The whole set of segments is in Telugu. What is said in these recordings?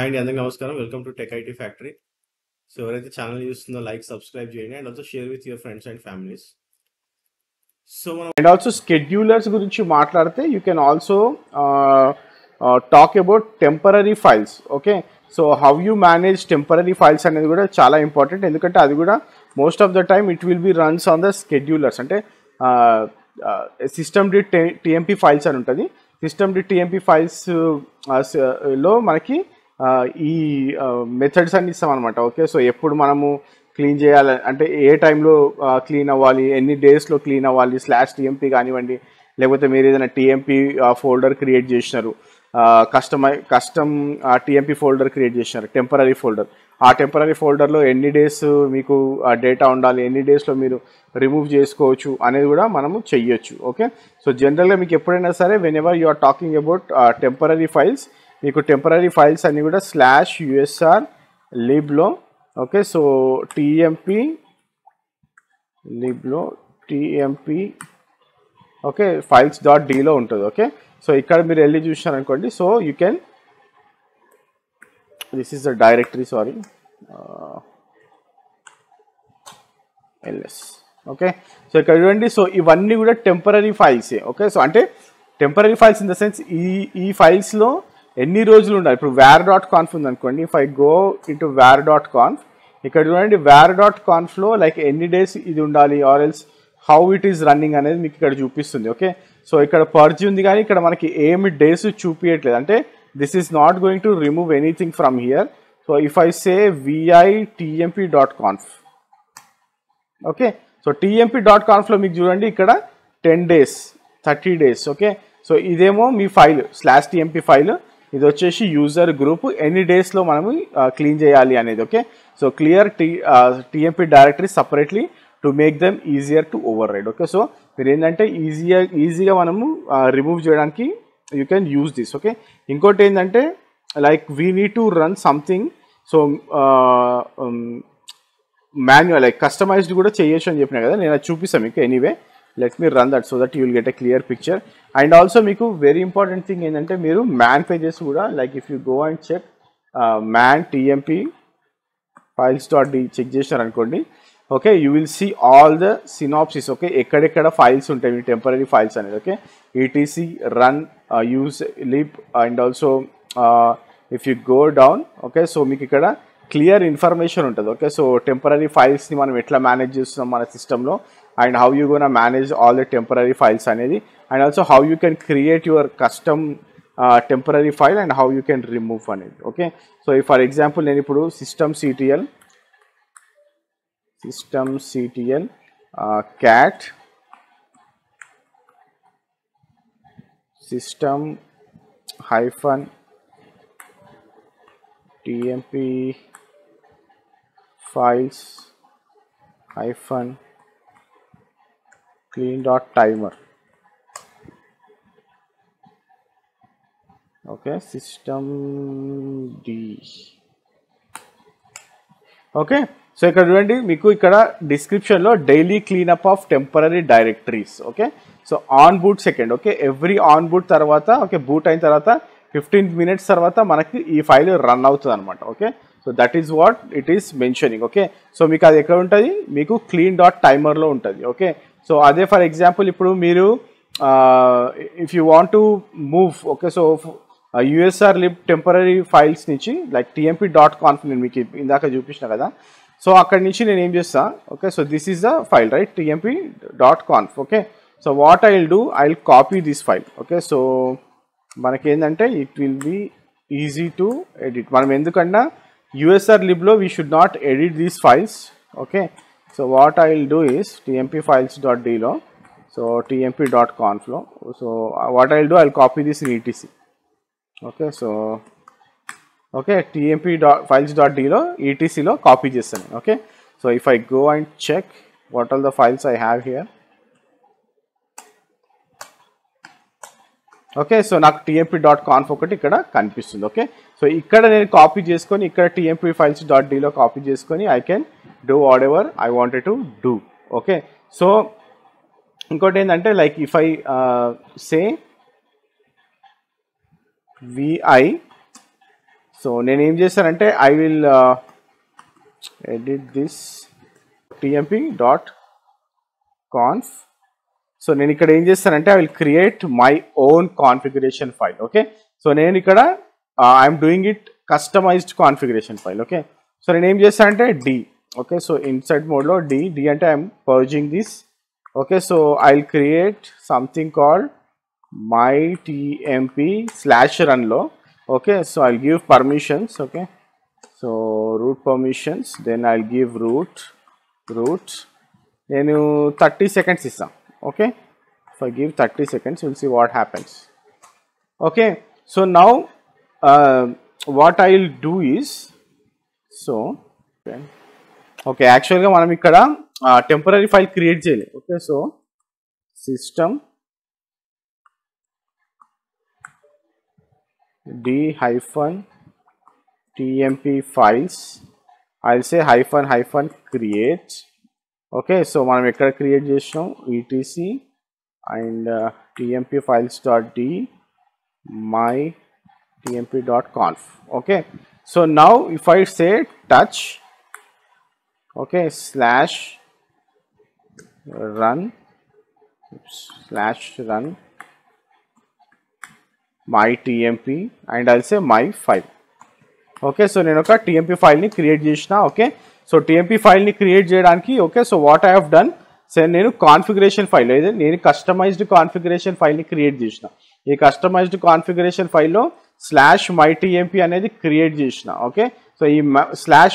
హాయ్ అండి, అందరికీ నమస్కారం. Welcome to tech IT factory. So ఎవరైతే ఛానల్ చూస్తుందో లైక్, సబ్స్క్రైబ్ చేయండి and also share with your friends and families. So మనం అండ్ ఆల్సో స్కెడ్యూలర్స్ గురించి మాట్లాడితే you can also talk about temporary files. Okay, so how you manage temporary files అనేది కూడా చాలా ఇంపార్టెంట్. ఎందుకంటే అది కూడా most of the time it will be runs on the schedulers. అంటే సిస్టమ్ డి టిఎంపీ ఫైల్స్ అని ఉంటుంది. సిస్టమ్ డి టిఎంపీ ఫైల్స్ లో మనకి ఈ మెథడ్స్ అన్ని ఇస్తాం అనమాట. ఓకే, సో ఎప్పుడు మనము క్లీన్ చేయాలి అంటే ఏ టైంలో క్లీన్ అవ్వాలి, ఎన్ని డేస్లో క్లీన్ అవ్వాలి, /TMP కానివ్వండి, లేకపోతే మీరు ఏదైనా టీఎంపీ ఫోల్డర్ క్రియేట్ చేసినారు, కస్టమ్ టీఎంపీ ఫోల్డర్ క్రియేట్ చేసినారు, టెంపరరీ ఫోల్డర్. ఆ టెంపరరీ ఫోల్డర్లో ఎన్ని డేస్ మీకు డేటా ఉండాలి, ఎన్ని డేస్లో మీరు రిమూవ్ చేసుకోవచ్చు అనేది కూడా మనము చెయ్యొచ్చు. ఓకే, సో జనరల్గా మీకు ఎప్పుడైనా సరే whenever you are talking about temporary files, మీకు టెంపరరీ ఫైల్స్ అన్ని కూడా /usr libలో, ఓకే, సో టీఎంపీ లిబ్లో టీఎంపీ ఓకే files.dలో ఉంటుంది. ఓకే, సో ఇక్కడ మీరు వెళ్ళి చూసినారనుకోండి, so you can this is the directory, sorry ls. Okay, so ఇక్కడ చూడండి, సో ఇవన్నీ కూడా టెంపరరీ ఫైల్సే. ఓకే, సో అంటే temporary files in the sense ఈ ఫైల్స్లో ఎన్ని రోజులు ఉండాలి. ఇప్పుడు var.conf ఉంది అనుకోండి, if I go into var.conf, ఇక్కడ చూడండి var.confలో లైక్ ఎన్ని డేస్ ఇది ఉండాలి or else how it is running అనేది మీకు ఇక్కడ చూపిస్తుంది. ఓకే, సో ఇక్కడ పర్జ్ ఉంది కానీ ఇక్కడ మనకి ఏమి డేస్ చూపించట్లేదు. అంటే this is not going to remove anything from here. So if I say vi.tmp.conf, okay, so tmp.confలో మీకు చూడండి ఇక్కడ 10 days 30 days. ఓకే, సో ఇదేమో మీ ఫైల్ /tmp ఫైల్, ఇది వచ్చేసి యూజర్ గ్రూప్ ఎన్ని డేస్లో మనము క్లీన్ చేయాలి అనేది. Okay, so clear TMP directory separately to make them easier to override. Okay, so మీరు ఏంటంటే ఈజీగా మనము రిమూవ్ చేయడానికి you can use this. Okay, ఇంకోటి ఏంటంటే like we need to run something, so manual like customized కూడా చేయొచ్చు అని చెప్పినా కదా, నేను అది చూపిస్తాను మీకు. Anyway let me run that so that you will get a clear picture. And also మీకు వెరీ ఇంపార్టెంట్ థింగ్ ఏంటంటే మీరు మ్యాన్ పేజెస్ కూడా like if you go and check man tmp files.d check చేశారనుకోండి, okay, you will see all the synopsis. Okay, ఎక్కడెక్కడ ఫైల్స్ ఉంటాయి మీ టెంపరరీ ఫైల్స్ అనేది. Okay, etc run use lib and also if you go down, okay, so మీకు ఇక్కడ క్లియర్ ఇన్ఫర్మేషన్ ఉంటుంది. ఓకే, సో టెంపరరీ ఫైల్స్ని మనం ఎట్లా మేనేజ్ చేస్తున్నాం మన సిస్టంలో, and how you gonna manage all the temporary files అనేది, and also how you can create your custom temporary file and how you can remove అనేది. ఓకే, సో ఫర్ ఎగ్జాంపుల్ నేను ఇప్పుడు systemctl cat system -tmp files -clean.timer. Okay, systemd. Okay, so ఇక్కడ చూడండి మీకు ఇక్కడ డిస్క్రిప్షన్లో daily cleanup of temporary directories. Okay, so on boot second, okay, every on boot తర్వాత, ఓకే, బూట్ అయిన తర్వాత 15 minutes తర్వాత మనకి ఈ ఫైల్ రన్ అవుతుంది అనమాట. Okay, so that is what it is mentioning. Okay, so మీకు అది ఎక్కడ ఉంటుంది, మీకు clean.timerలో ఉంటుంది. ఓకే, సో అదే ఫర్ ఎగ్జాంపుల్ ఇప్పుడు మీరు if you want to move, okay, so usr lib temporary files నుంచి లైక్ tmp.conf నేను మీకు ఇందాక చూపించిన కదా, సో అక్కడి నుంచి నేను ఏం చేస్తా, okay, so this is the file right tmp.conf. Okay, so what I will do, I will copy this file. Okay, so మనకేంటంటే it will be easy to edit. మనం ఎందుకన్నా usr libలో we should not edit these files. Okay, so what I will do is tmp files.dలో, సో tmp.confలో, so what I will do, I will copy this in etc. Okay, so okay tmp files.dలో etcలో కాపీ చేస్తాను. Okay, so if I go and check what all the files I have here, okay, so నాకు tmp.conf ఒకటి ఇక్కడ కనిపిస్తుంది. ఓకే, సో ఇక్కడ నేను కాపీ చేసుకొని ఇక్కడ tmp files.dలో కాపీ చేసుకొని I can do whatever I wanted to do. Okay, so ఇంకోటి ఏంటంటే like if I say vi సో నేను ఏం చేశానంటే I will edit this tmp.conf. సో నేను ఇక్కడ ఏం చేస్తానంటే I will create my own configuration file. Okay, so నేను ఇక్కడ I'm doing it customized configuration file. Okay, so నేను ఏం చేస్తానంటే డి. ఓకే, సో ఇన్సర్ట్ మోడ్లో డి అంటే I'm purging this. Okay, so I will create something called my tmp/run లో. Okay, so I will give permissions. Okay, so root permissions, then I will give root నేను 30 seconds ఇస్తాను. Okay, if I give 30 seconds we'll see what happens. Okay, so now what I will do is, so okay, actually మనం ఇక్కడ టెంపరరీ ఫైల్ క్రియేట్ చేయాలి. Okay, so system d-tmp files, I'll say hyphen create. Okay, so మనం ఎక్కడ క్రియేట్ చేసినాం etc and tmp files.d my tmp.conf. Okay, so now if I say touch, okay, /run my tmp and I'll say my file. Okay, so నేను ఒక tmp ఫైల్ని క్రియేట్ చేసిన. ఓకే, సో టీఎంపీ ఫైల్ని క్రియేట్ చేయడానికి okay, so what I have done, so నేను కాన్ఫిగరేషన్ ఫైల్ అయితే నేను కస్టమైజ్డ్ కాన్ఫిగరేషన్ ఫైల్ని క్రియేట్ చేసిన. ఈ కస్టమైజ్డ్ కాన్ఫిగరేషన్ ఫైల్లో /mytmp అనేది క్రియేట్ చేసిన. ఓకే, సో ఈ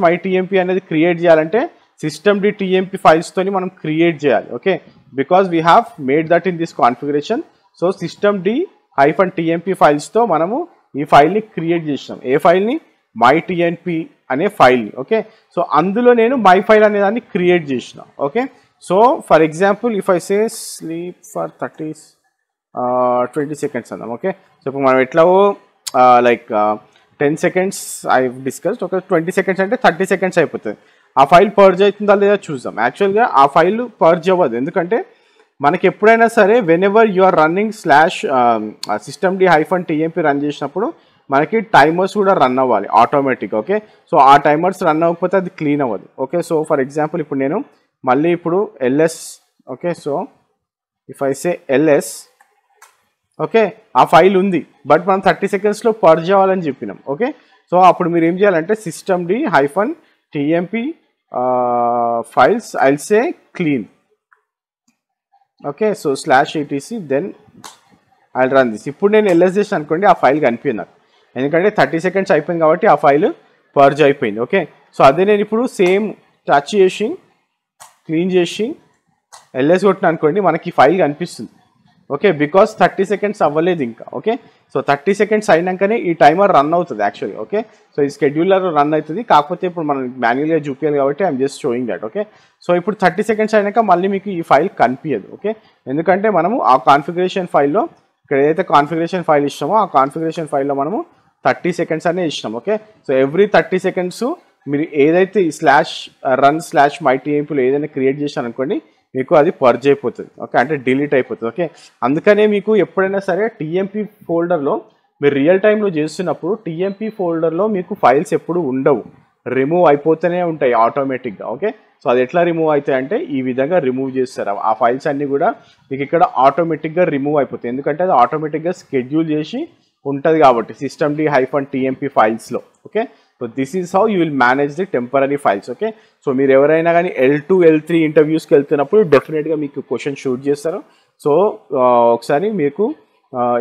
/mytmp అనేది క్రియేట్ చేయాలంటే systemd tmp ఫైల్స్తోని మనం క్రియేట్ చేయాలి. Okay, because we have made that in this configuration. So systemd-tmp ఫైల్స్తో మనము ఈ ఫైల్ని క్రియేట్ చేసినాం. ఏ ఫైల్ని? mytmp అనే ఫైల్ని. ఓకే, సో అందులో నేను మై ఫైల్ అనే దాన్ని క్రియేట్ చేసిన. Okay, so for example if I say sleep for 20 seconds అన్నాం. ఓకే, సో ఇప్పుడు మనం ఎట్లాగో లైక్ 10 seconds ఐ డిస్కస్డ్. ఒక 20 seconds అంటే 30 seconds అయిపోతుంది. ఆ ఫైల్ పర్జ్ అవుతుందా లేదా చూద్దాం. యాక్చువల్గా ఆ ఫైల్ పర్జ్ అవ్వదు, ఎందుకంటే మనకి ఎప్పుడైనా సరే whenever you are running /systemd-tmp run చేసినప్పుడు మనకి టైమర్స్ కూడా రన్ అవ్వాలి ఆటోమేటిక్గా. ఓకే, సో ఆ టైమర్స్ రన్ అవ్వకపోతే అది క్లీన్ అవ్వదు. ఓకే, సో ఫర్ ఎగ్జాంపుల్ ఇప్పుడు నేను మళ్ళీ ఇప్పుడు ls. Okay, so if I say ls, okay, ఆ ఫైల్ ఉంది బట్ మనం 30 secondsలో పర్జ్ అవ్వాలని చెప్పినాం. ఓకే, సో అప్పుడు మీరు ఏం చేయాలంటే systemd-tmp files I'll say clean. Okay, so /etc then I run this. ఇప్పుడు నేను ls చేసి అనుకోండి ఆ ఫైల్ కనిపించింది నాకు, ఎందుకంటే 30 seconds అయిపోయింది కాబట్టి ఆ ఫైల్ పర్జ్ అయిపోయింది. ఓకే, సో అదే నేను ఇప్పుడు సేమ్ టచ్ చేసి క్లీన్ చేసి ls కొట్టిన అనుకోండి మనకి ఈ ఫైల్ కనిపిస్తుంది. ఓకే, బికాస్ 30 seconds అవ్వలేదు ఇంకా. ఓకే, సో 30 seconds అయినాకనే ఈ టైమర్ రన్ అవుతుంది యాక్చువల్లీ. ఓకే, సో ఈ స్కెడ్యూలర్ రన్ అవుతుంది, కాకపోతే ఇప్పుడు మనం మాన్యువల్గా చూపించాలి కాబట్టి I'm just showing that. Okay, so ఇప్పుడు 30 seconds అయినాక మళ్ళీ మీకు ఈ ఫైల్ కనిపించదు. ఓకే, ఎందుకంటే మనము ఆ కాన్ఫిగరేషన్ ఫైల్లో ఇక్కడ ఏదైతే కాన్ఫిగరేషన్ ఫైల్ ఇస్తామో ఆ కాన్ఫిగరేషన్ ఫైల్లో మనము 30 seconds అనే ఇచ్చినాం. ఓకే, సో ఎవ్రీ 30 seconds మీరు ఏదైతే ఈ /run/mytmp ఏదైనా క్రియేట్ చేశాను అనుకోండి మీకు అది పర్జ్ అయిపోతుంది. ఓకే, అంటే డిలీట్ అయిపోతుంది. ఓకే, అందుకనే మీకు ఎప్పుడైనా సరే టీఎంపీ ఫోల్డర్లో మీరు రియల్ టైంలో చేస్తున్నప్పుడు టీఎంపీ ఫోల్డర్లో మీకు ఫైల్స్ ఎప్పుడు ఉండవు, రిమూవ్ అయిపోతూనే ఉంటాయి ఆటోమేటిక్గా. ఓకే, సో అది ఎట్లా రిమూవ్ అవుతాయి అంటే ఈ విధంగా రిమూవ్ చేస్తారు. ఆ ఫైల్స్ అన్నీ కూడా మీకు ఇక్కడ ఆటోమేటిక్గా రిమూవ్ అయిపోతాయి, ఎందుకంటే అది ఆటోమేటిక్గా స్కెడ్యూల్ చేసి ఉంటుంది కాబట్టి systemd-tmp ఫైల్స్లో. Okay, so this is how you will manage the temporary files. Okay, so మీరు ఎవరైనా కానీ L2 L3 ఇంటర్వ్యూస్కి వెళ్తున్నప్పుడు డెఫినెట్గా మీకు క్వశ్చన్ షూట్ చేస్తారు. సో ఒకసారి మీకు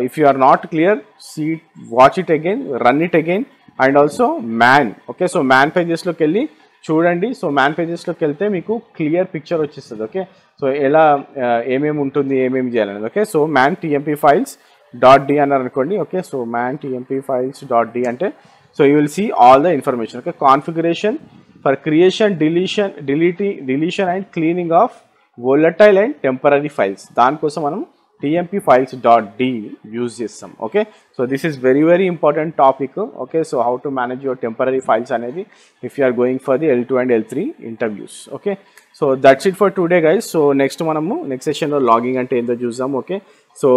if you are not clear watch it again, run it again and also okay, so man పేజెస్లోకి వెళ్ళి చూడండి. సో మ్యాన్ పేజెస్లోకి వెళ్తే మీకు క్లియర్ పిక్చర్ వచ్చేస్తుంది. ఓకే, సో ఎలా ఏమేమి ఉంటుంది ఏమేమి చేయాలనేది. ఓకే, సో tmp files.d అన్నారు అనుకోండి. ఓకే, సో tmp files.d అంటే so you will see all the information. Okay, configuration for creation, deletion and cleaning of volatile and temporary files, దానికోసం మనం tmp files.d యూజ్ చేస్తాం. Okay, so this is very very important topic. Okay, so how to manage your temporary files అనేది if you are going for the L2 and L3 interviews. Okay, so that's it for today guys. So next సెషన్లో లాగింగ్ అంటే ఏంటో చూద్దాం. Okay, so